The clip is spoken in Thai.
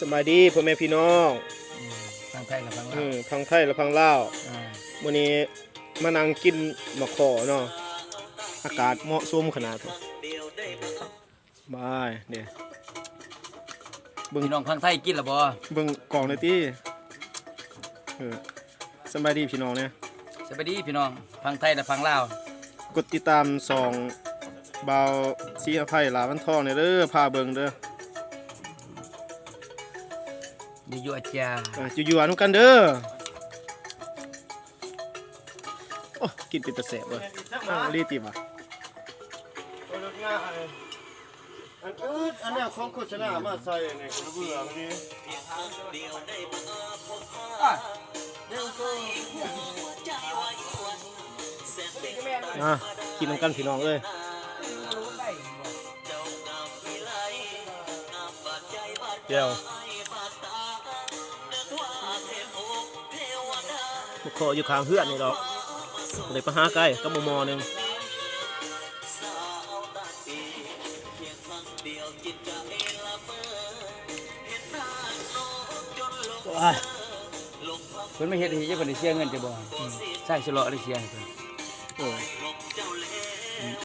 สบายดีพ่อแม่พี่น้องพังไทยและพังลาวพังไทยและพังลาวมื้อนี้มานั่งกินมะขอเนาะอากาศเหมาะสมขนาดบายเด้พี่น้องพังไทยกินละบ่เบิ่งกล่องหน่อยติสบายดีพี่น้องเนี่ยสวัสดีพี่น้องพังไทยและพังลาวกดติดตาม2บ่าวสีอภัยลาวันทองเด้อพาเบิ่งเด้ออยู่อาจารย์อยู่ๆนำกันเด้อโอ้กินเป็นตะแสบเว้ยรีติบ่ะอันนี้ของโฆษณามาใส่ในกระเบื้องนี่กินน้ำกันพี่น้องเอ้ยเดี๋ยวขออยู่ข้างเพื่อนนี่ดอกเลยไปหาไก่กับมอนึงเพิ่นไม่เฮ็ดให้เพิ่นได้เสียเงินจะบ่ใช่สิเลาะได้เสียให้เพิ่น